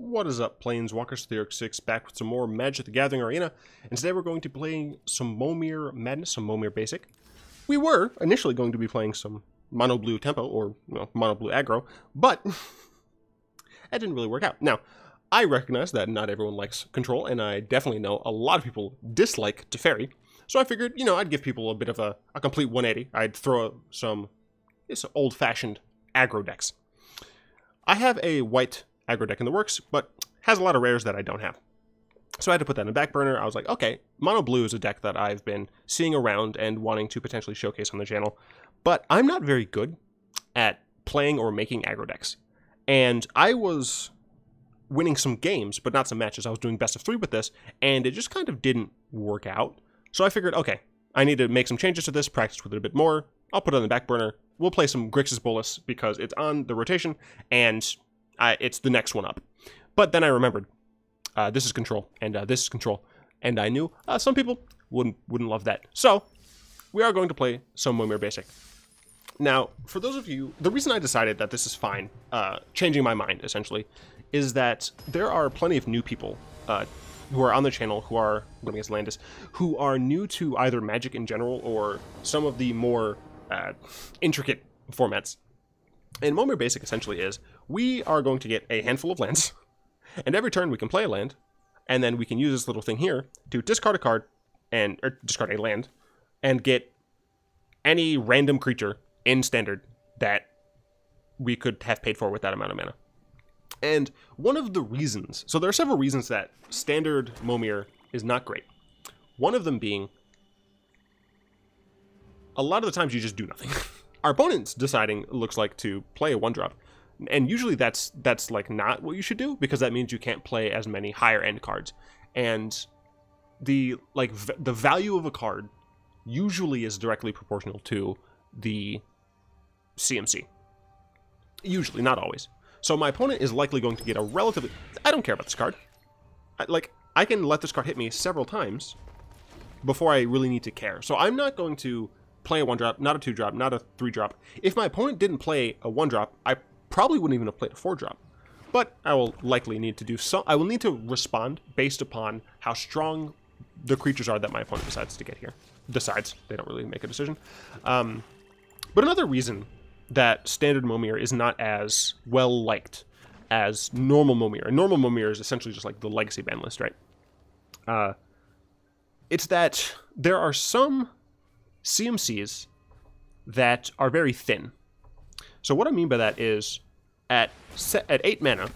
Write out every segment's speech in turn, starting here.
What is up, Planeswalkers? Theorix6 back with some more Magic the Gathering Arena, and today we're going to be playing some Momir Madness, some Momir Basic. We were initially going to be playing some Mono Blue Tempo, or Mono Blue Aggro, but that didn't really work out. Now, I recognize that not everyone likes Control, and I definitely know a lot of people dislike Teferi, so I figured, I'd give people a bit of a complete 180. I'd throw some old-fashioned aggro decks. I have a white aggro deck in the works, but has a lot of rares that I don't have. So I had to put that in the back burner. I was like, okay, Mono Blue is a deck that I've been seeing around and wanting to potentially showcase on the channel, but I'm not very good at playing or making aggro decks. And I was winning some games, but not some matches. I was doing best of 3 with this, and it just kind of didn't work out. So I figured, okay, I need to make some changes to this, practice with it a bit more. I'll put it on the back burner. We'll play some Grixis Bolus because it's on the rotation, and it's the next one up. But then I remembered, this is Control, and this is Control, and I knew some people wouldn't love that. So we are going to play some Momir Basic. Now, for those of you, the reason I decided that this is fine, changing my mind essentially, is that there are plenty of new people who are on the channel who are, I'm going against Landis, who are new to either Magic in general or some of the more intricate formats. And Momir Basic essentially is, we are going to get a handful of lands, and every turn we can play a land, and then we can use this little thing here to discard a card, or discard a land, and get any random creature in Standard that we could have paid for with that amount of mana. And one of the reasons, so there are several reasons that Standard Momir is not great. One of them being, a lot of the times you just do nothing. Our opponent's deciding, it looks like, to play a 1-drop. And usually that's like not what you should do, because that means you can't play as many higher end cards. And the value of a card usually is directly proportional to the CMC. Usually, not always. So my opponent is likely going to get a relatively... I don't care about this card. I can let this card hit me several times before I really need to care. So I'm not going to play a 1-drop, not a 2-drop, not a 3-drop. If my opponent didn't play a 1-drop, I probably wouldn't even have played a 4-drop. But I will likely need to do some... I will need to respond based upon how strong the creatures are that my opponent decides to get here. Decides. They don't really make a decision. But another reason that Standard Momir is not as well liked as normal Momir. And normal Momir is essentially just like the legacy ban list, right? It's that there are some CMCs that are very thin. So what I mean by that is at 8 mana,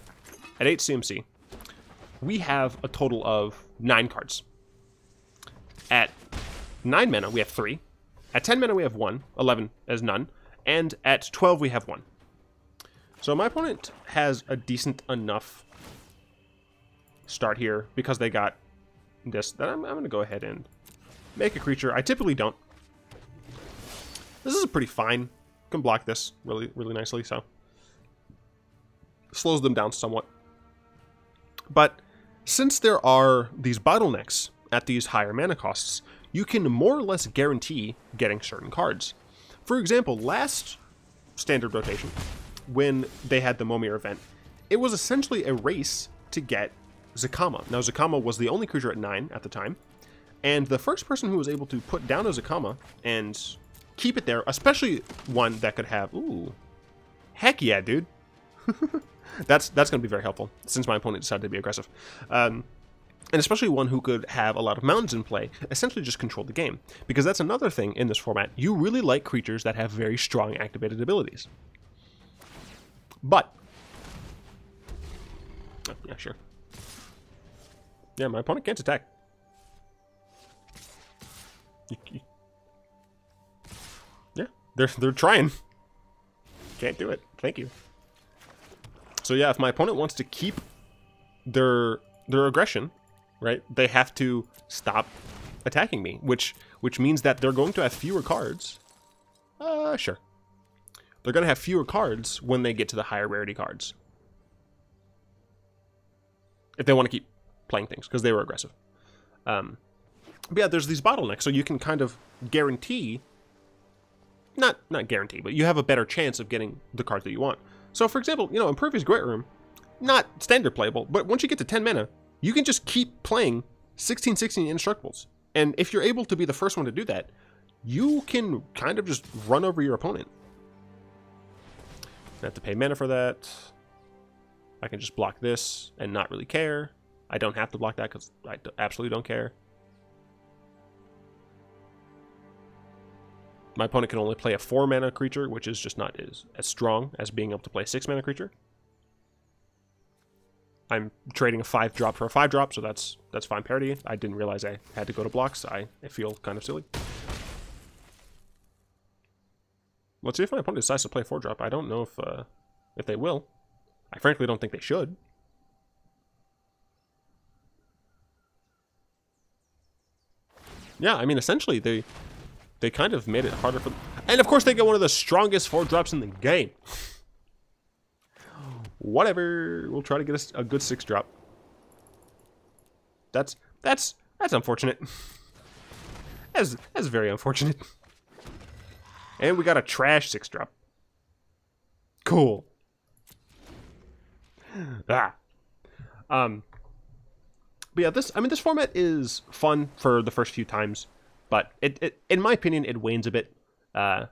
at 8 CMC, we have a total of 9 cards. At 9 mana, we have 3. At 10 mana, we have 1. 11 as none. And at 12, we have 1. So my opponent has a decent enough start here because they got this. Then I'm going to go ahead and make a creature. I typically don't. This is a pretty fine. Can block this really nicely, so slows them down somewhat. But since there are these bottlenecks at these higher mana costs, you can more or less guarantee getting certain cards. For example, last Standard rotation, when they had the Momir event, it was essentially a race to get Zakama. Now, Zakama was the only creature at 9 at the time, and the first person who was able to put down a Zakama and keep it there, especially one that could have... Ooh. Heck yeah, dude. That's going to be very helpful, since my opponent decided to be aggressive. And especially one who could have a lot of mountains in play, essentially just control the game. Because that's another thing in this format. You really like creatures that have very strong activated abilities. But... Oh, yeah, sure. Yeah, my opponent can't attack. Yeah, they're trying. Can't do it. Thank you. So yeah, if my opponent wants to keep their aggression, right, they have to stop attacking me, which means that they're going to have fewer cards. Sure. They're going to have fewer cards when they get to the higher rarity cards. If they want to keep playing things, because they were aggressive. But yeah, there's these bottlenecks, so you can kind of guarantee... Not guarantee, but you have a better chance of getting the card that you want. So, for example, in Impervious Great Room, not standard playable, but once you get to 10 mana, you can just keep playing 16/16 indestructibles. And if you're able to be the first one to do that, you can kind of just run over your opponent. I have to pay mana for that. I can just block this and not really care. I don't have to block that because I absolutely don't care. My opponent can only play a 4 mana creature, which is just not as strong as being able to play a 6 mana creature. I'm trading a 5-drop for a 5-drop, so that's fine parity. I didn't realize I had to go to blocks. I feel kind of silly. Let's see if my opponent decides to play a 4-drop. I don't know if they will. I frankly don't think they should. Yeah, I mean, essentially, they kind of made it harder for them. And of course, they get one of the strongest 4-drops in the game. Whatever. We'll try to get a good 6-drop. That's unfortunate. That's very unfortunate. And we got a trash 6-drop. Cool. But yeah, this format is fun for the first few times, but it in my opinion, it wanes a bit. And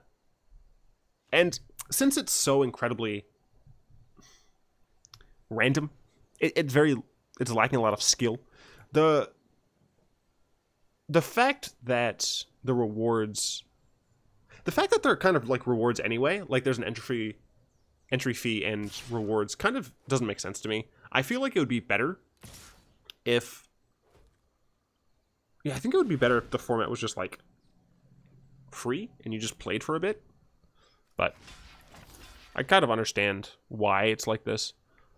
since it's so incredibly random, it's lacking a lot of skill. The fact that the fact that they're kind of like rewards anyway, like there's an entry fee and rewards, kind of doesn't make sense to me. I feel like it would be better if... Yeah, I think it would be better if the format was just like free and you just played for a bit. But I kind of understand why it's like this.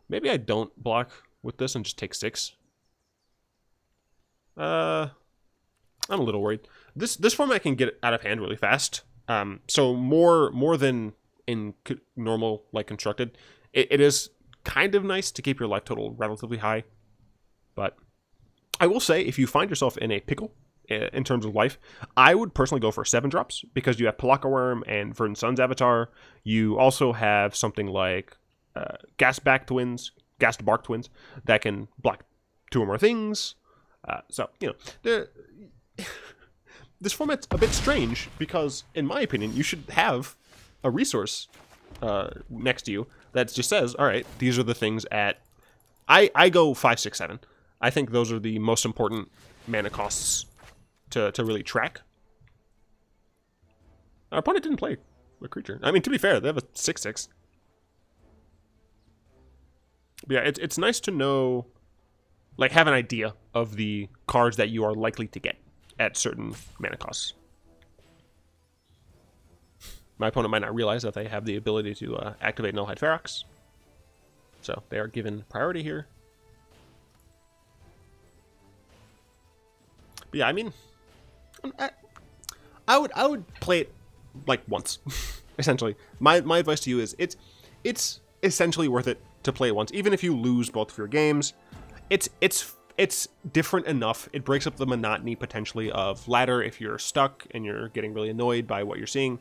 Maybe I don't block with this and just take 6. I'm a little worried. This format can get out of hand really fast. So more than in normal, like constructed, it is kind of nice to keep your life total relatively high. But I will say, if you find yourself in a pickle in terms of life, I would personally go for 7-drops, because you have Palaka Worm and Verdant Sun's Avatar. You also have something like Ghast Bark Twins that can block 2 or more things. So, you know, this format's a bit strange, because, in my opinion, you should have a resource next to you that just says, all right, these are the things at... I go 5, 6, 7. I think those are the most important mana costs to really track. Our opponent didn't play a creature. I mean, to be fair, they have a 6/6. But yeah, it's nice to know, like, have an idea of the cards that you are likely to get at certain mana costs. My opponent might not realize that they have the ability to activate Nullhide Ferox, so they are given priority here. But yeah, I mean, I would play it like once, essentially. My advice to you is it's essentially worth it to play it once, even if you lose both of your games. It's different enough. It breaks up the monotony potentially of ladder if you're stuck and you're getting really annoyed by what you're seeing.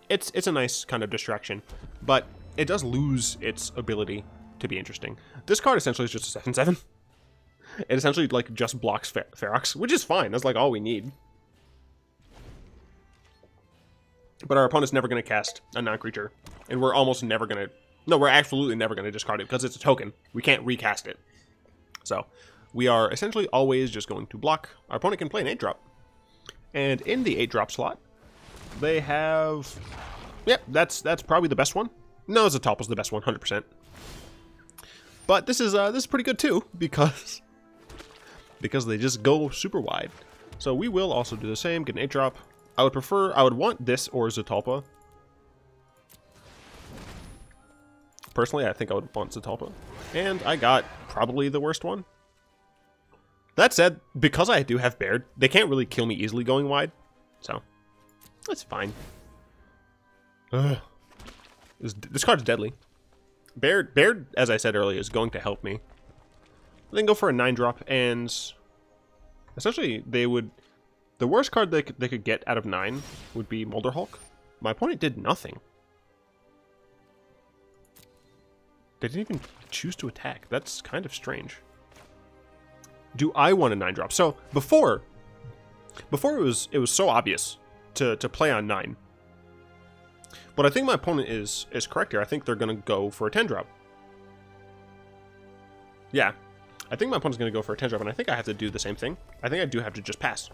It's a nice kind of distraction, but it does lose its ability to be interesting. This card essentially is just a 7/7. It essentially like just blocks Ferox, which is fine. That's like all we need. But our opponent's never going to cast a non-creature, and we're almost never going to... No, we're absolutely never going to discard it because it's a token. We can't recast it. So we are essentially always just going to block. Our opponent can play an 8-drop. And in the 8-drop slot, they have... Yep, that's probably the best one. No, Zetalpa's the best one, 100%. But this is pretty good too, because they just go super wide. So we will also do the same, get an 8-drop. I would want this or Zetalpa. Personally, I think I would want Zetalpa. And I got probably the worst one. That said, because I do have Baird, they can't really kill me easily going wide. So, that's fine. Ugh. This card's deadly. Baird, as I said earlier, is going to help me. Then go for a 9-drop, and essentially they would... The worst card they could get out of 9 would be Molder Hulk. My opponent did nothing. They didn't even choose to attack. That's kind of strange. Do I want a 9-drop? So before it was so obvious to play on 9. But I think my opponent is correct here. I think they're going to go for a 10-drop. Yeah. I think my opponent's going to go for a 10-drop, and I think I have to do the same thing. I think I do have to just pass.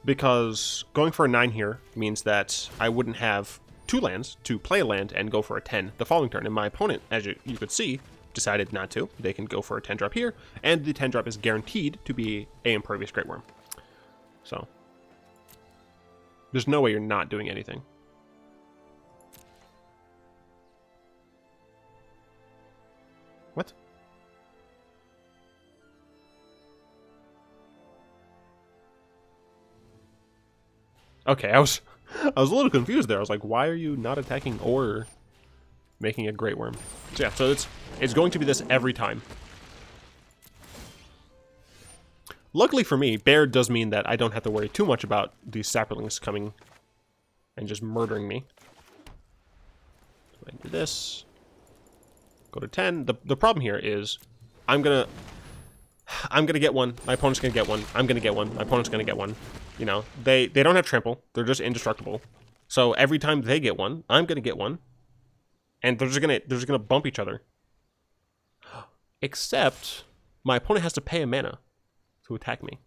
Because going for a 9 here means that I wouldn't have 2 lands to play a land and go for a 10 the following turn. And my opponent, as you could see, decided not to. They can go for a 10-drop here, and the 10-drop is guaranteed to be a Impervious Great Worm. So, there's no way you're not doing anything. What? Okay, I was a little confused there. I was like, why are you not attacking or making a Great Worm? So yeah, so it's going to be this every time. Luckily for me, Bear does mean that I don't have to worry too much about these Saplings coming and just murdering me. So I do this. Go to 10. The problem here is I'm gonna get one. My opponent's gonna get one. I'm gonna get one. My opponent's gonna get one. You know, they don't have trample. They're just indestructible. So every time they get one, I'm gonna get one, and they're just gonna bump each other. Except my opponent has to pay a mana to attack me.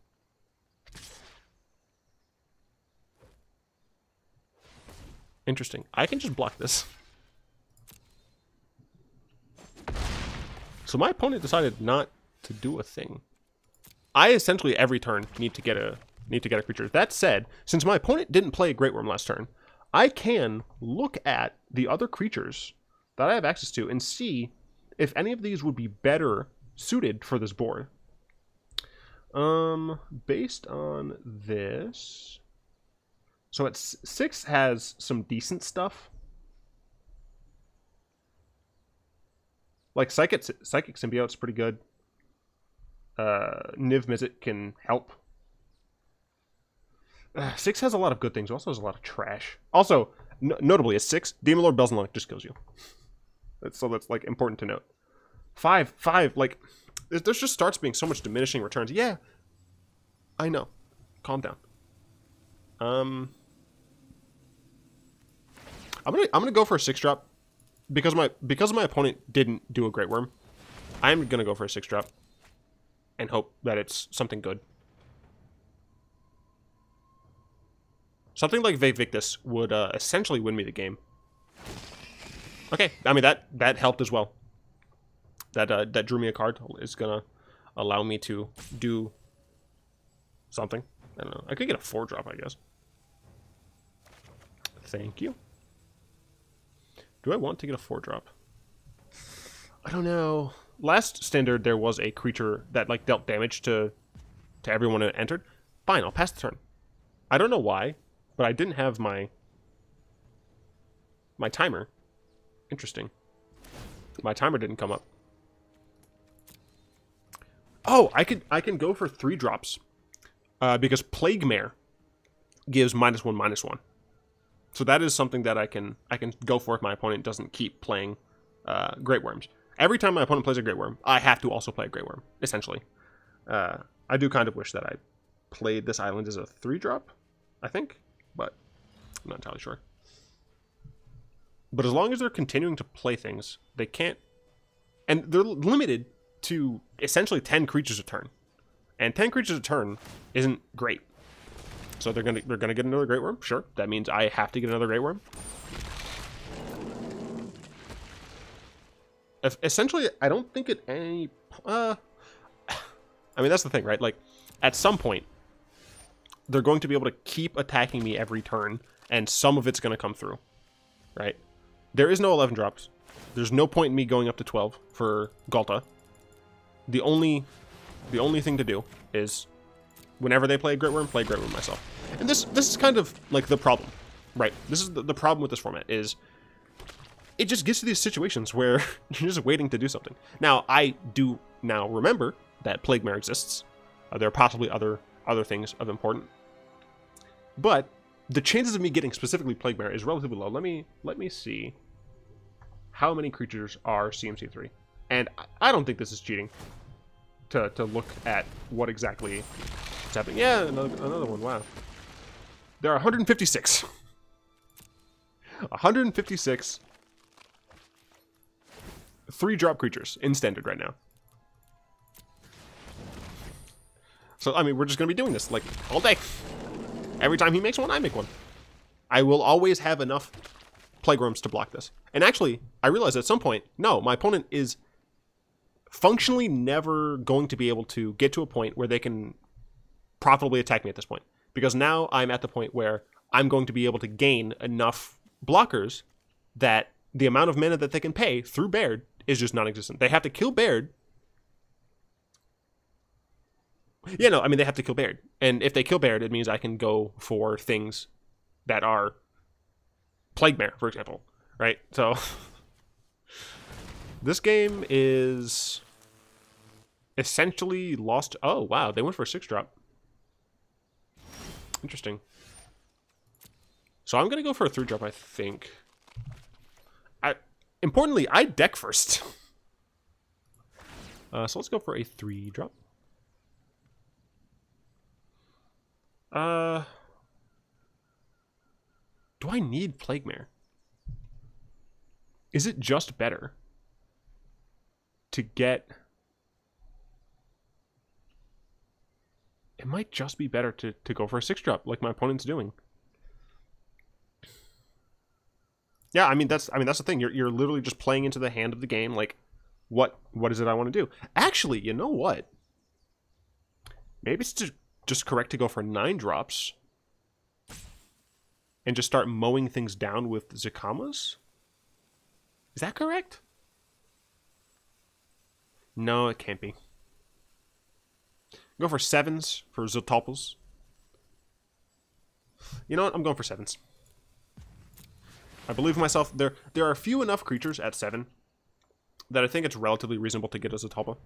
Interesting. I can just block this. So my opponent decided not to do a thing. I essentially every turn need to get a creature. That said, since my opponent didn't play a Great Worm last turn, I can look at the other creatures that I have access to and see if any of these would be better suited for this board. Based on this, so at 6 has some decent stuff. Like Psychic Symbiote's pretty good. Niv Mizzet can help. 6 has a lot of good things. It also has a lot of trash. Also, notably, at 6, Demon Lord Bells and Luck just kills you. That's like important to note. 5, like, there's just starts being so much diminishing returns. Yeah, I know. Calm down. I'm gonna go for a 6-drop because my opponent didn't do a Great Worm. I'm gonna go for a 6-drop and hope that it's something good. Something like Vivictus would essentially win me the game. Okay, I mean that helped as well. That drew me a card. Is gonna allow me to do something. I don't know. I could get a 4-drop, I guess. Thank you. Do I want to get a 4-drop? I don't know. Last standard there was a creature that like dealt damage to everyone that entered. Fine, I'll pass the turn. I don't know why, but I didn't have my timer. Interesting. My timer didn't come up. Oh, I can go for 3 drops. Because Plague Mare gives -1/-1. So that is something that I can go for if my opponent doesn't keep playing Great Worms. Every time my opponent plays a Great Worm, I have to also play a Great Worm, essentially. I do kind of wish that I played this island as a 3-drop, I think, but I'm not entirely sure. But as long as they're continuing to play things, they can't... And they're limited to essentially 10 creatures a turn. And 10 creatures a turn isn't great. So they're gonna get another Great Worm, sure. That means I have to get another Great Worm. Essentially, I don't think it any... I mean, that's the thing, right? Like, at some point, they're going to be able to keep attacking me every turn, and some of it's going to come through, right? There is no 11 drops. There's no point in me going up to 12 for Galta. The only thing to do is, whenever they play Great Worm myself. And this is kind of like the problem, right? This is the problem with this format is it just gets to these situations where you're just waiting to do something. Now, I do now remember that Plague Mare exists. There are possibly other things of importance. But the chances of me getting specifically Plague Mare is relatively low. Let me see how many creatures are CMC3. And I don't think this is cheating to look at what exactly is happening. Yeah, another one, wow. There are 156. 156 3-drop creatures in standard right now. So, I mean, we're just going to be doing this, like, all day. Every time he makes one, I make one. I will always have enough Plague Worms to block this. And actually, I realized at some point, no, my opponent is functionally never going to be able to get to a point where they can profitably attack me at this point. Because now I'm at the point where I'm going to be able to gain enough blockers that the amount of mana that they can pay through Baird is just non-existent. They have to kill Baird. Yeah, no, I mean, they have to kill Baird. And if they kill Baird, it means I can go for things that are Plague Mare, for example, right? So, this game is essentially lost. Oh, wow, they went for a 6-drop. Interesting. So I'm going to go for a 3-drop, I think. Importantly, I deck first. So let's go for a 3-drop. Do I need Plague Mare? Is it just better to get... It might just be better to go for a 6-drop like my opponent's doing. Yeah, I mean that's the thing. You're literally just playing into the hand of the game. Like, what is it I want to do? Actually, you know what? Maybe it's just correct to go for 9-drops and just start mowing things down with Zakamas. Is that correct? No, it can't be. Go for 7s for Zotalpas. You know what? I'm going for 7s. I believe in myself. There are few enough creatures at 7 that I think it's relatively reasonable to get a Zotalpa.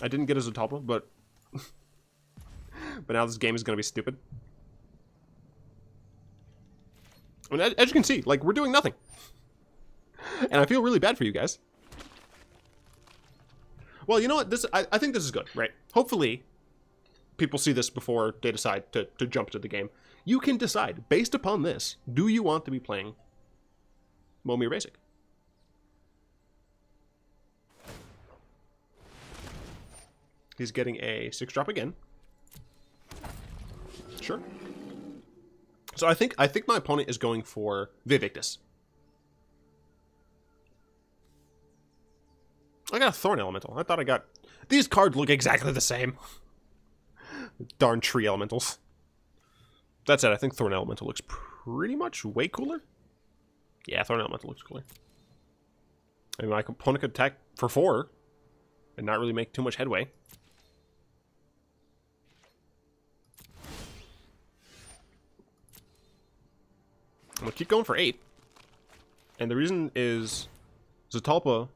I didn't get a Zotalpa, but now this game is going to be stupid. I mean, as you can see, like, we're doing nothing. And I feel really bad for you guys. Well, you know what? I think this is good, right? Hopefully, people see this before they decide to jump into the game. You can decide, based upon this, do you want to be playing Momir Basic? He's getting a 6-drop again. Sure. So I think my opponent is going for Vivictus. I got a Thorn Elemental. I thought I got... These cards look exactly the same. Darn tree elementals. That said, I think Thorn Elemental looks pretty much way cooler. Yeah, Thorn Elemental looks cooler. I mean, my opponent could attack for 4 and not really make too much headway. I'm going to keep going for 8. And the reason is Zotalpa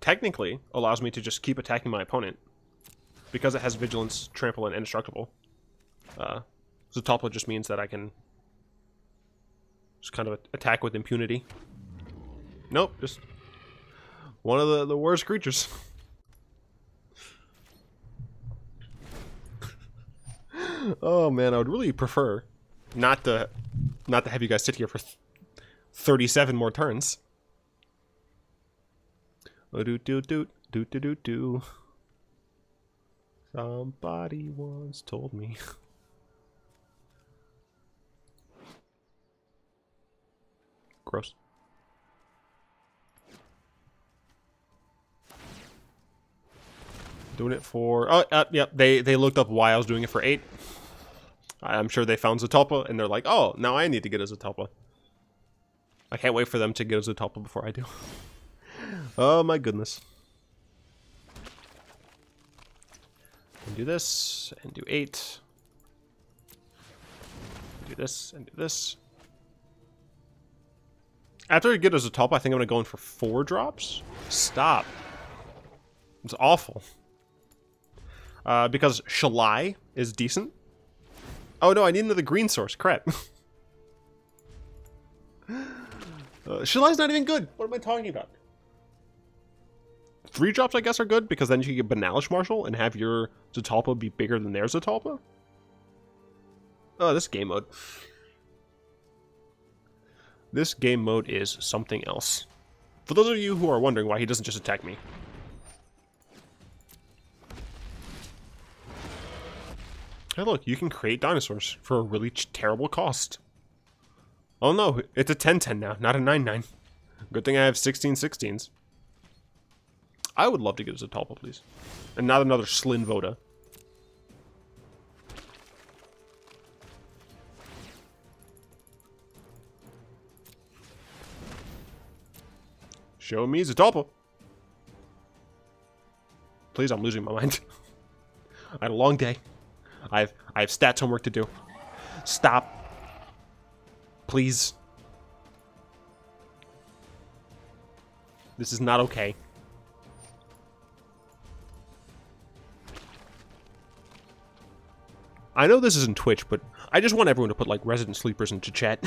technically allows me to just keep attacking my opponent because it has Vigilance, Trample, and Indestructible. Zotalpa just means that I can just kind of attack with impunity. Nope, just one of the worst creatures. Oh man, I would really prefer not to have you guys sit here for 37 more turns. Do. Somebody once told me. Gross. Doing it for... Oh, yep. They looked up why I was doing it for 8. I'm sure they found Zotalpa, and they're like, oh, now I need to get a Zotalpa. I can't wait for them to get a Zotalpa before I do. Oh, my goodness. And do this, and do 8. Do this, and do this. After I get a Zotalpa, I think I'm going to go in for 4 drops. Stop. It's awful. Because Shalai is decent. Oh no, I need another green source. Crap. Shillai's not even good. What am I talking about? 3 drops, I guess, are good, because then you can get Banalish Marshal and have your Zatalpa be bigger than their Zatalpa. Oh, this game mode. This game mode is something else. For those of you who are wondering why he doesn't just attack me. Hey, look, you can create dinosaurs for a really terrible cost. Oh no, it's a 10-10 now, not a 9-9. Good thing I have 16-16s. I would love to get a Zatalpa, please. And not another Slin Voda. Show me Zatalpa. Please, I'm losing my mind. I had a long day. I have stats homework to do. Stop. Please. This is not okay. I know this isn't Twitch, but I just want everyone to put, like, resident sleepers into chat.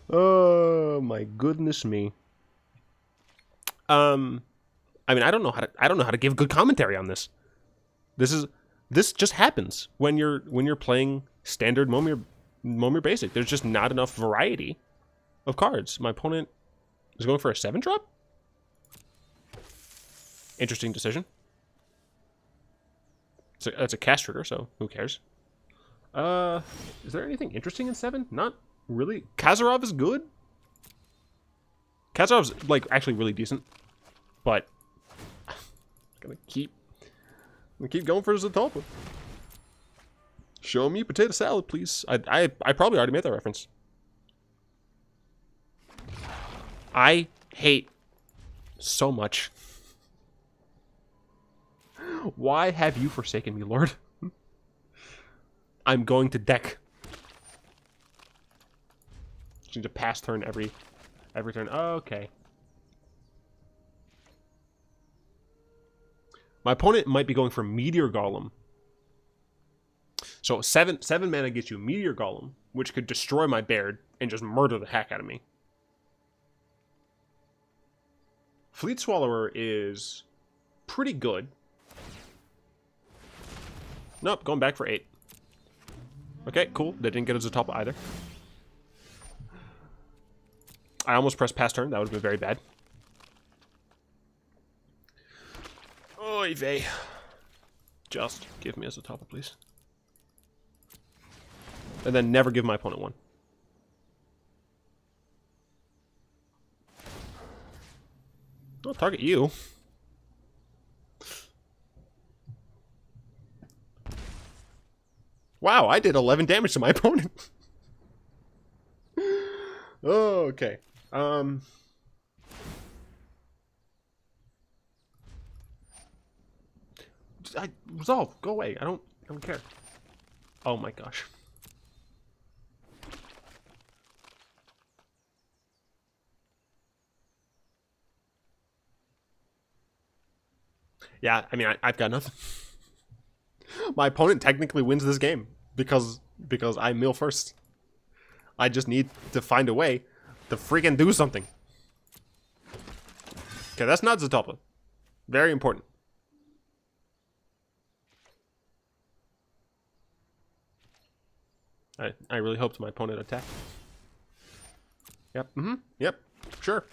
Oh my goodness me. I mean, I don't know how to give good commentary on this. This just happens when you're playing standard Momir basic. There's just not enough variety of cards. My opponent is going for a 7-drop? Interesting decision. So that's a cast trigger, so who cares? Is there anything interesting in 7? Not really. Kazarov is good. Kazarov's, like, actually really decent. But I'm gonna keep going for Zatalpa. Show me potato salad, please. I probably already made that reference. I hate so much. Why have you forsaken me, Lord? I'm going to deck. Just need to pass turn every turn. Okay. My opponent might be going for Meteor Golem. So 7 mana gets you Meteor Golem, which could destroy my Baird and just murder the heck out of me. Fleet Swallower is pretty good. Nope, going back for 8. Okay, cool. They didn't get a Zatalpa either. I almost pressed pass turn. That would have been very bad. Oy vey. Just give me a Zatalpa, please. And then never give my opponent one. I'll target you. Wow, I did 11 damage to my opponent. Okay. Resolve. Go away. I don't care. Oh my gosh. Yeah, I mean, I've got nothing. My opponent technically wins this game because I mill first. I just need to find a way to freaking do something. Okay, that's not Zatalpa. Very important. I really hoped my opponent attacked. Yep, yep, sure.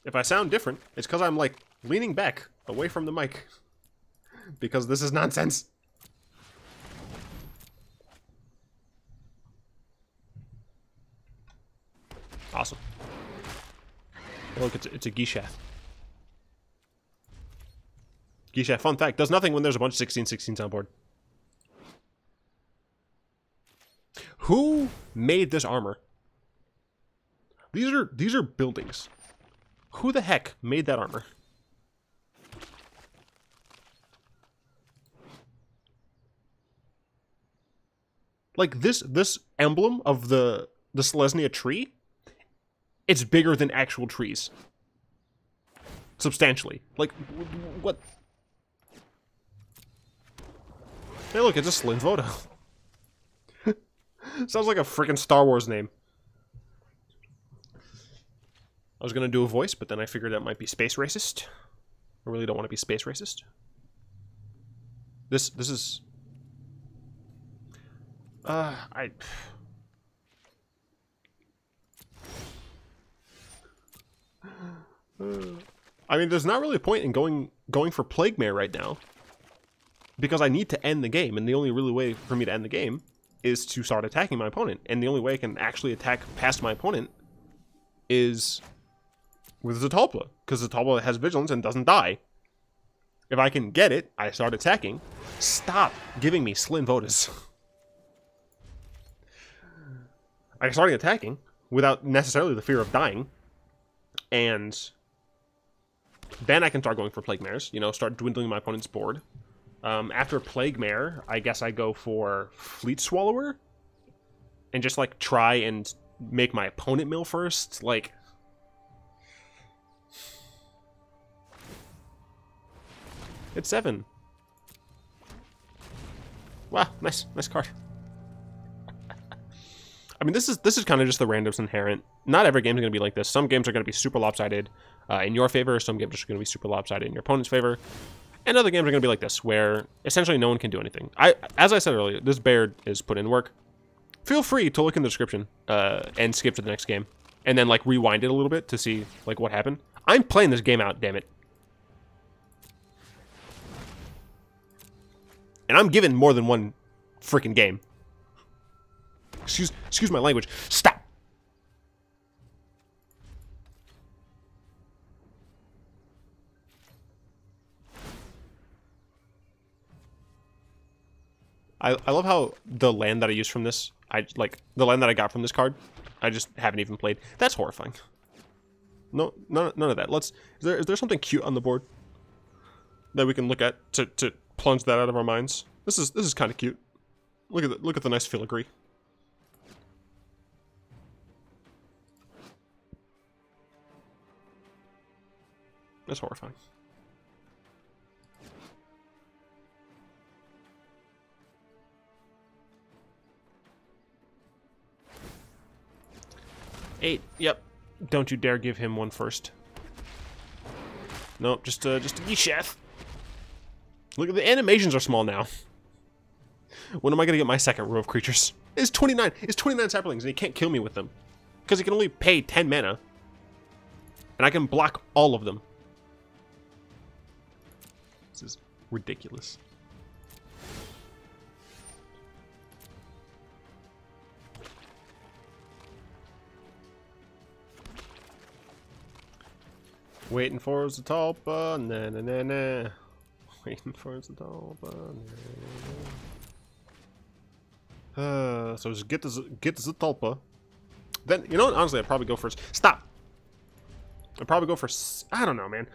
If I sound different, it's because I'm, like, leaning back away from the mic. Because this is nonsense. Awesome. Oh, look, it's a Gishath. Gishath, fun fact, does nothing when there's a bunch of 16/16s on board. Who made this armor? These are buildings. Who the heck made that armor? Like this emblem of the Selesnya tree, it's bigger than actual trees. Substantially. Like, what? Hey, look, it's a Slin Voda. Sounds like a freaking Star Wars name. I was gonna do a voice, but then I figured that might be space racist. I really don't want to be space racist. This is... I mean, there's not really a point in going for Plague Mare right now. Because I need to end the game, and the only really way for me to end the game is to start attacking my opponent. And the only way I can actually attack past my opponent is with Zatalpa, because Zatalpa has vigilance and doesn't die. If I can get it, I start attacking. Stop giving me Slin Votus. I'm starting attacking without necessarily the fear of dying, and then I can start going for Plague Mares, you know, start dwindling my opponent's board. After Plague Mare, I guess I go for Fleet Swallower, and just, like, try and make my opponent mill first, like... It's 7. Wow, nice card. I mean, this is kind of just the randomness inherent. Not every game is going to be like this. Some games are going to be super lopsided in your favor. Some games are going to be super lopsided in your opponent's favor. And other games are going to be like this, where essentially no one can do anything. As I said earlier, this bear is put in work. Feel free to look in the description and skip to the next game. And then, like, rewind it a little bit to see, like, what happened. I'm playing this game out, damn it. And I'm given more than one freaking game. Excuse my language. Stop! I love how the land that I use from this, the land that I got from this card, I just haven't even played. That's horrifying. No, none of that. Is there something cute on the board that we can look at to plunge that out of our minds? This is kind of cute. Look at the nice filigree. That's horrifying. Eight. Yep. Don't you dare give him one first. Nope. Just a Yesheth. Look, the animations are small now. When am I gonna get my second row of creatures? It's 29. It's 29 saplings, and he can't kill me with them because he can only pay 10 mana, and I can block all of them. This is ridiculous. Waiting for Zatalpa, na na na na. Waiting for Zatalpa, na na na. So just get the Zatalpa. Then, you know what? Honestly, I'd probably go for... Stop! I'd probably go for... I don't know, man.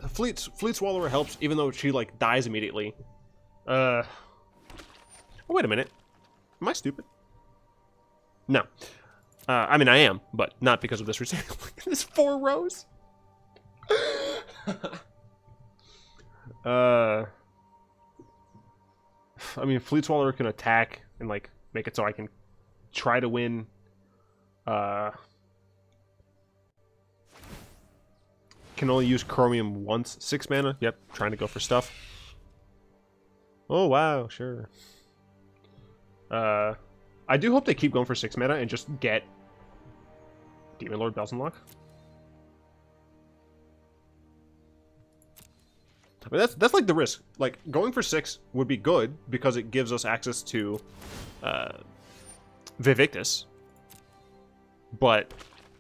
Fleet Swallower helps, even though she, like, dies immediately. Oh, wait a minute. Am I stupid? No. I mean, I am, but not because of this reason. There's 4 rows? I mean, Fleet Swallower can attack and, like, make it so I can try to win. Can only use Chromium once. 6 mana. Yep, trying to go for stuff. Oh, wow, sure. I do hope they keep going for 6 mana and just get Demon Lord Belzenlock. I mean, that's like the risk. Like, going for 6 would be good because it gives us access to Vivictus. But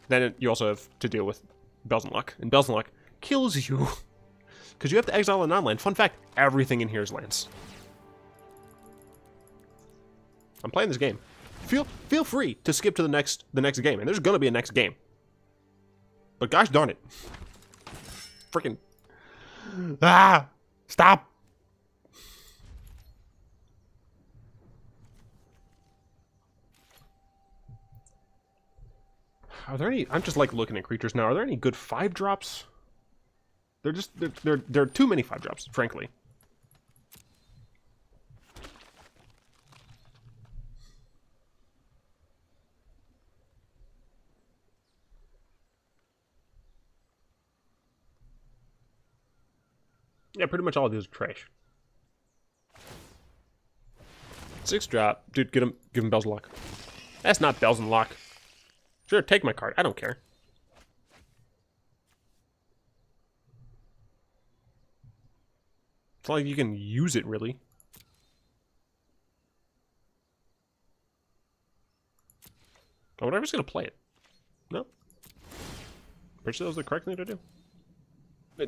then you also have to deal with Belzenlock, and Belzenlock kills you because you have to exile a non-land. Fun fact: everything in here is lands. I'm playing this game. Feel free to skip to the next game, and there's gonna be a next game. But gosh darn it, freaking stop! Are there any... I'm just, like, looking at creatures now. Are there any good 5-drops? They're just... There are too many 5-drops, frankly. Yeah, pretty much all of these are trash. 6 drop. Dude, give him Bells and Luck. That's not Bells and Luck. Sure, take my card. I don't care. It's not like you can use it, really. Oh, whatever's gonna play it. No. Pretty sure that was the correct thing to do.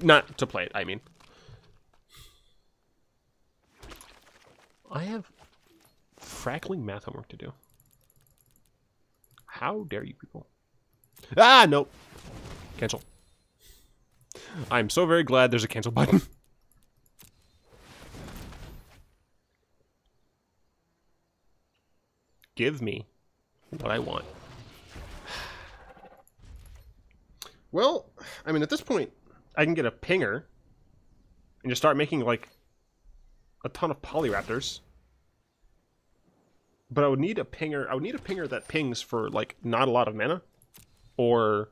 Not to play it, I mean. I have frackling math homework to do. How dare you people? Ah, nope. Cancel. I'm so very glad there's a cancel button. Give me what I want. Well, I mean, at this point, I can get a pinger and just start making, like, a ton of Polyraptors. But I would need a pinger. I would need a pinger that pings for, like, not a lot of mana. Or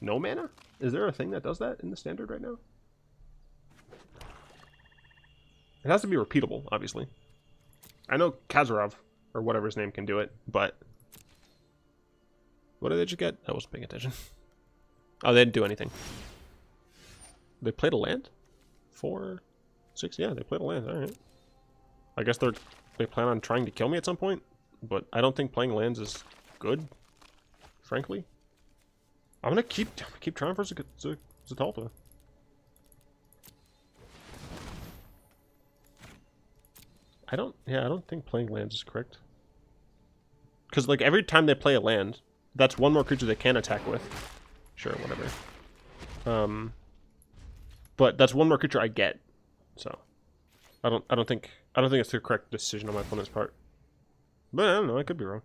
no mana? Is there a thing that does that in the standard right now? It has to be repeatable, obviously. I know Kazarov, or whatever his name, can do it, but... What did they just get? I wasn't paying attention. Oh, they didn't do anything. They played a land? 4, 6? Yeah, they played a land. Alright. I guess they plan on trying to kill me at some point, but I don't think playing lands good, frankly. I'm gonna keep trying for Zitalpa. I don't think playing lands is correct. Because, like, every time they play a land, that's one more creature they can attack with. Sure, whatever. But that's one more creature I get. So I don't think it's the correct decision on my opponent's part. But I don't know, I could be wrong.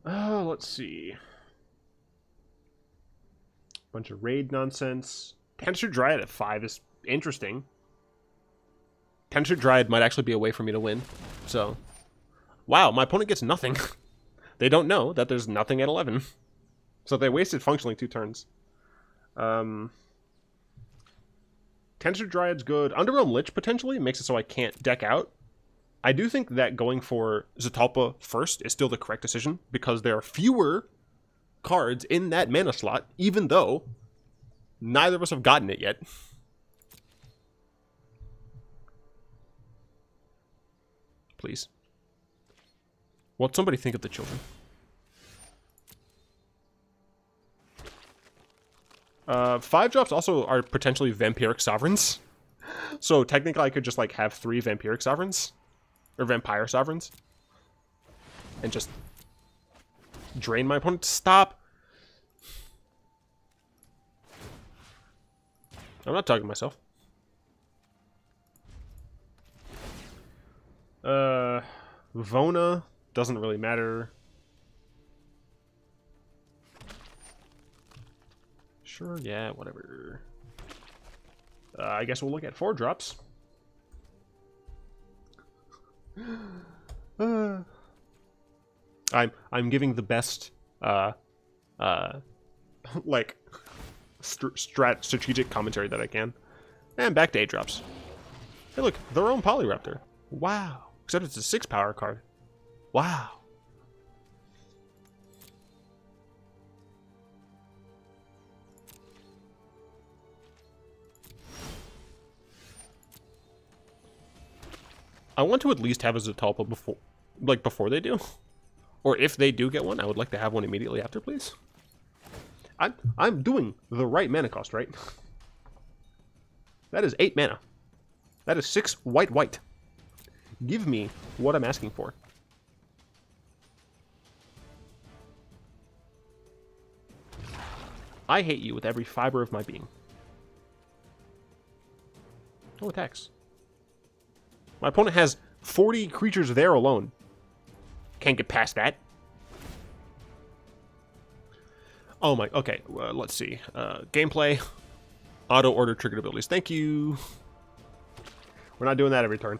Oh, let's see. Bunch of raid nonsense. Tensor Dryad at 5 is interesting. Tensor Dryad might actually be a way for me to win. So, wow, my opponent gets nothing. They don't know that there's nothing at 11. So they wasted functionally 2 turns. Tensor Dryad's good. Underrealm Lich potentially makes it so I can't deck out. I do think that going for Zitalpa first is still the correct decision, because there are fewer cards in that mana slot, even though neither of us have gotten it yet. Please. What'd somebody think of the children? 5 drops also are potentially Vampiric Sovereigns. So technically I could just, like, have 3 Vampiric Sovereigns. Or Vampire Sovereigns. And just drain my opponent. Stop! I'm not talking to myself. Vona doesn't really matter. Sure, yeah, whatever. I guess we'll look at 4 drops. I'm giving the best like strategic commentary that I can. And back to 8 drops. Hey, look, their own Polyraptor. Wow. Except it's a 6 power card. Wow. I want to at least have a Zitalpa before they do. Or if they do get one, I would like to have one immediately after, please. I'm doing the right mana cost, right? That is 8 mana. That is 6 white. Give me what I'm asking for. I hate you with every fiber of my being. No attacks. My opponent has 40 creatures there alone. Can't get past that. Oh my, okay, let's see. Gameplay. Auto order triggered abilities. Thank you. We're not doing that every turn.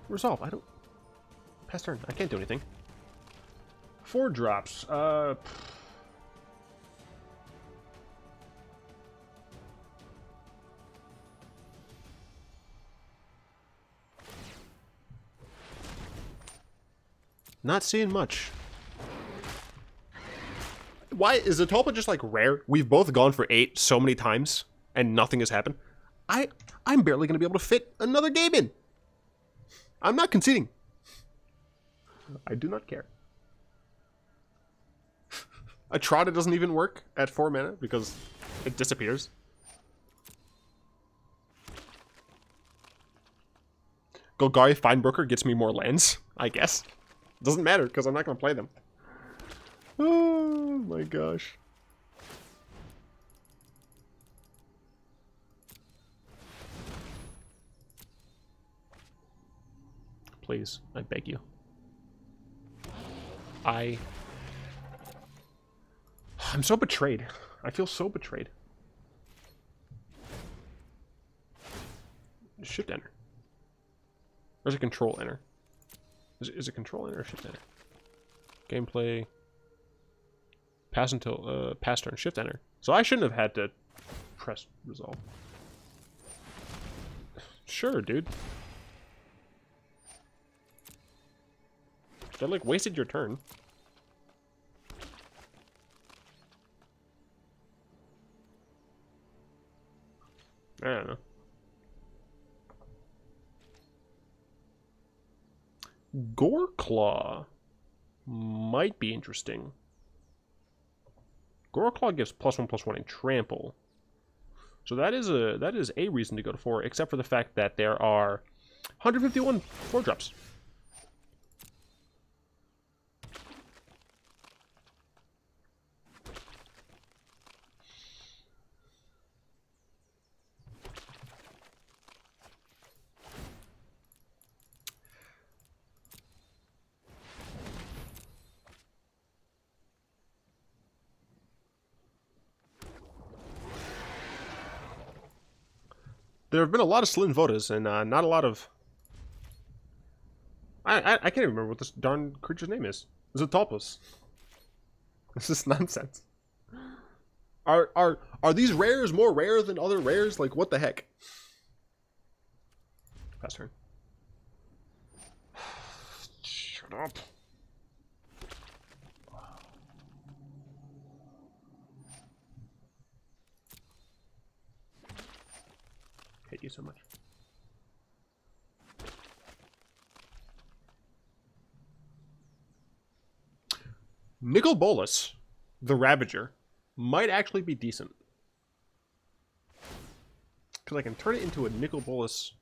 Resolve, I don't... Pass turn, I can't do anything. 4 drops. Not seeing much. Why is Zatulpa just like rare? We've both gone for 8 so many times and nothing has happened. I'm barely gonna be able to fit another game in. I'm not conceding. I do not care. A Trotta doesn't even work at 4 mana because it disappears. Golgari Finebroker gets me more lands, I guess. Doesn't matter because I'm not going to play them. Oh my gosh. Please, I beg you. I'm so betrayed. I feel so betrayed. Shift enter. Or is it control enter? Is it control enter or shift enter? Gameplay. Pass until pass turn, shift enter. So I shouldn't have had to press resolve. Sure, dude. That like wasted your turn. I don't know. Goreclaw might be interesting. Goreclaw gives +1/+1 in trample. So that is a reason to go to 4, except for the fact that there are 151 4-drops. There have been a lot of Slim Vodas and not a lot of... I can't even remember what this darn creature's name is. Is it Topos? This is nonsense. Are these rares more rare than other rares? Like, what the heck? Pass turn. Shut up. Hate you so much. Nicol Bolas, the Ravager, might actually be decent. Because I can turn it into a Nicol Bolas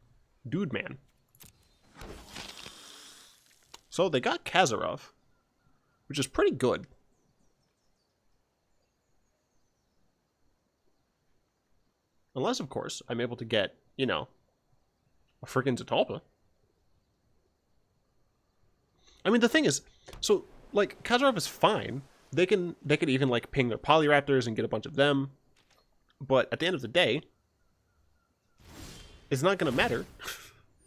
dude man. So they got Kazarov, which is pretty good. Unless, of course, I'm able to get, you know, a freaking Zatulpa. I mean, the thing is, so, like, Kazarov is fine. They could even, like, ping their Polyraptors and get a bunch of them. But at the end of the day, it's not going to matter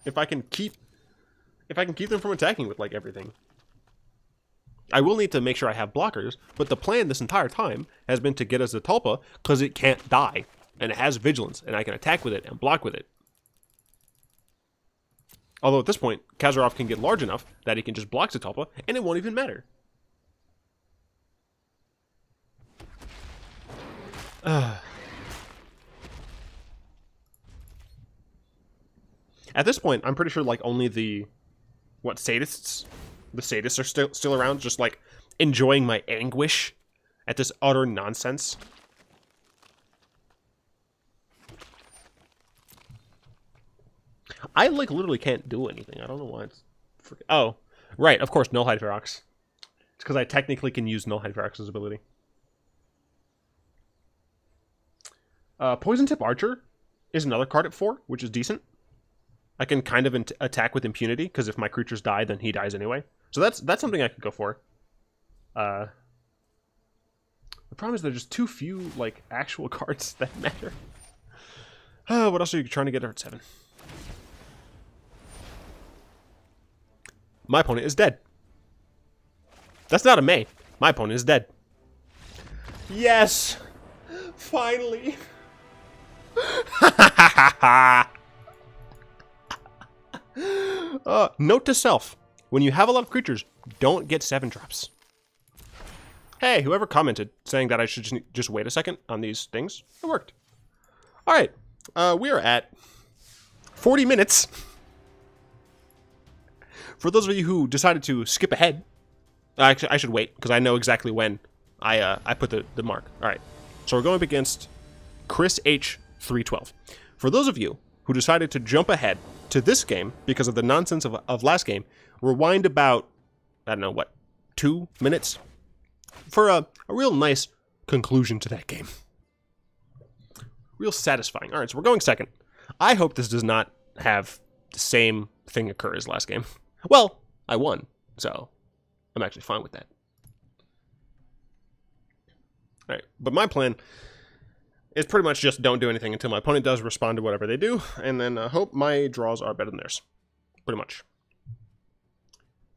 if I can keep them from attacking with, like, everything. I will need to make sure I have blockers, but the plan this entire time has been to get a Zatulpa because it can't die. And it has vigilance, and I can attack with it and block with it. Although at this point, Kazarov can get large enough that he can just block Zatulpa, and it won't even matter. At this point, I'm pretty sure like only the sadists are still around, just like enjoying my anguish at this utter nonsense. I, like, literally can't do anything. I don't know why it's... Oh, right. Of course, Nullhide Ferox. It's because I technically can use Nullhide Ferox's ability. Poison Tip Archer is another card at 4, which is decent. I can kind of attack with impunity, because if my creatures die, then he dies anyway. So that's something I could go for. The problem is there's just too few, like, actual cards that matter. What else are you trying to get at 7? My opponent is dead. That's not a May. My opponent is dead. Yes! Finally! Note to self. When you have a lot of creatures, don't get 7-drops. Hey, whoever commented saying that I should just wait a second on these things, it worked. Alright, we are at 40 minutes. For those of you who decided to skip ahead, actually, I should wait, because I know exactly when I put the mark. Alright, so we're going up against Chris H. 312. For those of you who decided to jump ahead to this game because of the nonsense of last game, rewind about, I don't know, what, 2 minutes? For a real nice conclusion to that game. Real satisfying. Alright, so we're going second. I hope this does not have the same thing occur as last game. Well, I won, so I'm actually fine with that. Alright, but my plan is pretty much just don't do anything until my opponent does respond to whatever they do, and then hope my draws are better than theirs. Pretty much.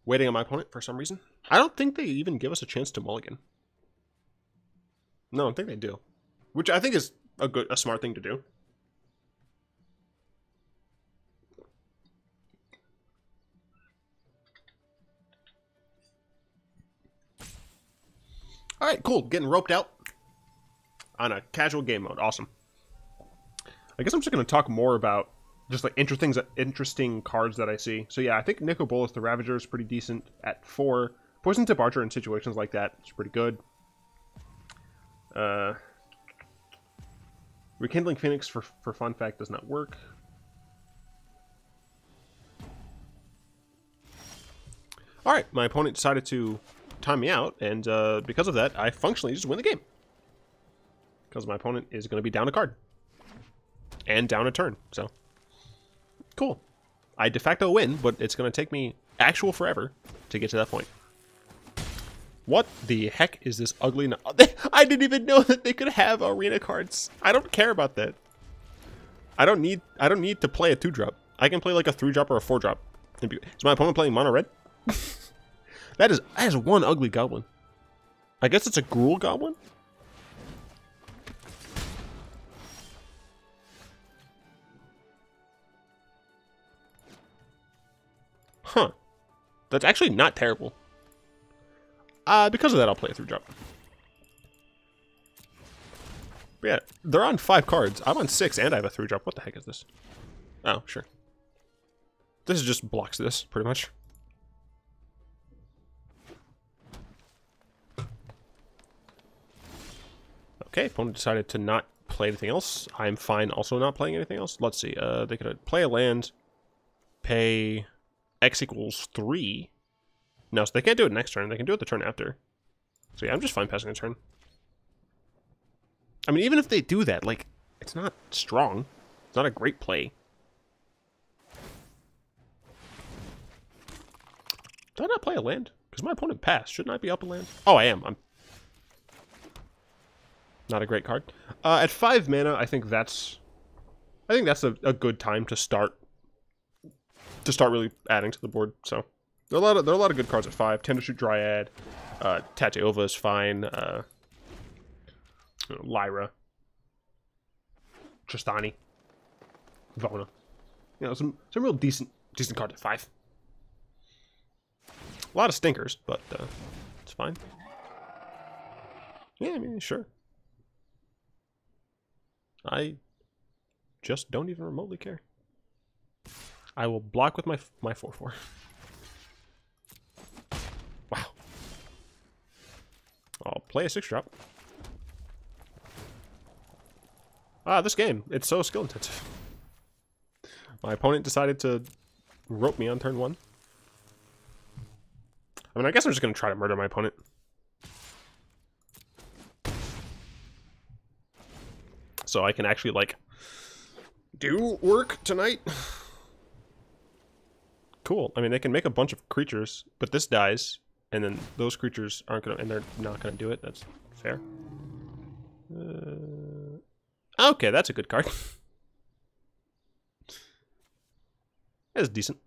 Waiting on my opponent for some reason. I don't think they even give us a chance to mulligan. No, I think they do. Which I think is a smart thing to do. Alright, cool. Getting roped out on a casual game mode. Awesome. I guess I'm just going to talk more about just like interesting cards that I see. So yeah, I think Nicobolus the Ravager is pretty decent at 4. Poison Tip Archer in situations like that is pretty good. Rekindling Phoenix for fun fact does not work. Alright, my opponent decided to time me out, and because of that, I functionally just win the game. Because my opponent is going to be down a card. And down a turn, so. Cool. I de facto win, but it's going to take me actual forever to get to that point. What the heck is this ugly... I didn't even know that they could have arena cards. I don't care about that. I don't need to play a 2-drop. I can play like a 3-drop or a 4-drop. Is my opponent playing mono red? That is one ugly goblin. I guess it's a Gruul goblin? Huh. That's actually not terrible. Because of that, I'll play a 3-drop. But yeah, they're on 5 cards. I'm on 6, and I have a 3-drop. What the heck is this? Oh, sure. This just blocks this, pretty much. Okay, opponent decided to not play anything else. I'm fine also not playing anything else. Let's see. They could play a land, pay X equals 3. No, so they can't do it next turn. They can do it the turn after. So yeah, I'm just fine passing a turn. I mean, even if they do that, like, it's not strong. It's not a great play. Did I not play a land? Because my opponent passed. Shouldn't I be up a land? Oh, I am. I'm not a great card. At 5 mana, I think that's a good time to start really adding to the board. So there are a lot of good cards at 5. Tendershoot Dryad, Tateova is fine. Lyra, Tristani, Vona. You know, some real decent cards at 5. A lot of stinkers, but it's fine. Yeah, I mean, sure. I just don't even remotely care. I will block with my 4/4. Wow. I'll play a 6-drop. This game, it's so skill intensive. My opponent decided to rope me on turn 1. I mean, I guess I'm just going to try to murder my opponent. So I can actually, like, do work tonight. Cool. I mean, they can make a bunch of creatures, but this dies, and then those creatures aren't going to, and they're not going to do it. That's fair. Okay, that's a good card. That's decent.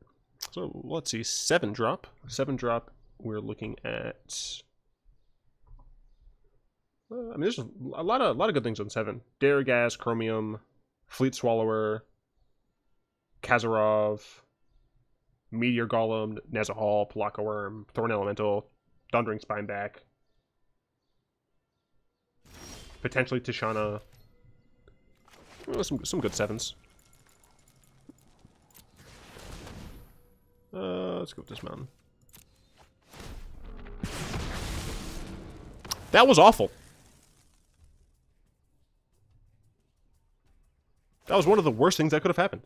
So let's see, 7-drop. 7-drop we're looking at... I mean, there's a lot of good things on 7. Darigas, Chromium, Fleet Swallower, Kazarov, Meteor Golem, Nezahal, Palaka Worm, Thorn Elemental, Thundering Spineback, potentially Tishana. Well, some good 7s. Let's go with this mountain. That was awful. That was one of the worst things that could have happened.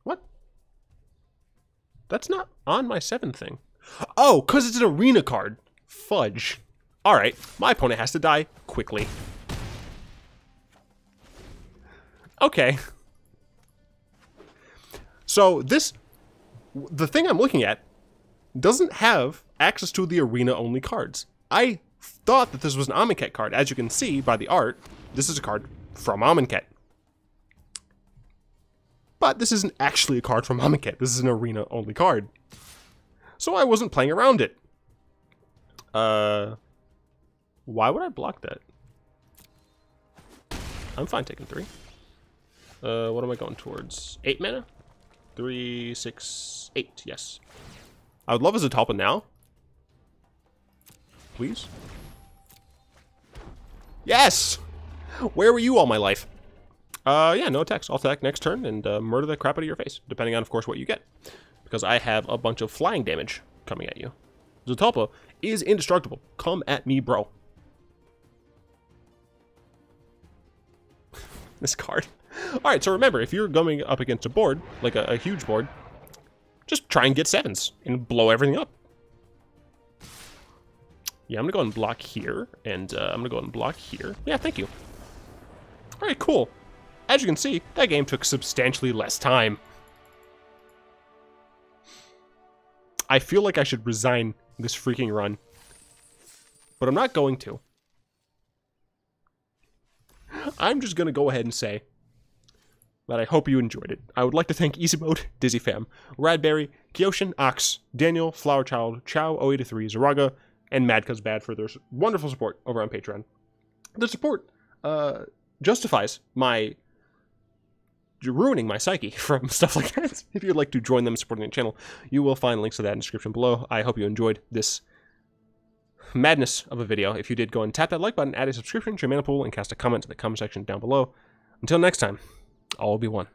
What? That's not on my 7 thing. Oh, because it's an arena card. Fudge. Alright, my opponent has to die quickly. Okay. So the thing I'm looking at doesn't have access to the arena-only cards. I thought that this was an Amonkhet card. As you can see by the art, this is a card from Amonkhet. But this isn't actually a card from Momir. This is an arena-only card. So I wasn't playing around it. Why would I block that? I'm fine taking 3. What am I going towards? 8 mana? 3, 6, 8, yes. I would love as a Talpa now. Please? Yes! Where were you all my life? Yeah, no attacks. I'll attack next turn and murder the crap out of your face, depending on, of course, what you get. Because I have a bunch of flying damage coming at you. Zetalpa is indestructible. Come at me, bro. This card. Alright, so remember, if you're going up against a board, like a huge board, just try and get 7s and blow everything up. Yeah, I'm going to go and block here, and I'm going to go and block here. Yeah, thank you. Alright, cool. As you can see, that game took substantially less time. I feel like I should resign this freaking run, but I'm not going to. I'm just going to go ahead and say that I hope you enjoyed it. I would like to thank Easy Mode, Dizzy Fam, Radberry, Kyoshin, Ox, Daniel, Flower Child, Chow 083, Zaraga, and Mad Cuz Bad for their wonderful support over on Patreon. The support justifies my ruining my psyche from stuff like that. If you'd like to join them supporting the channel, you will find links to that in the description below. I hope you enjoyed this madness of a video. If you did, go and tap that like button, add a subscription to your mana pool, and cast a comment in the comment section down below. Until next time, all will be one.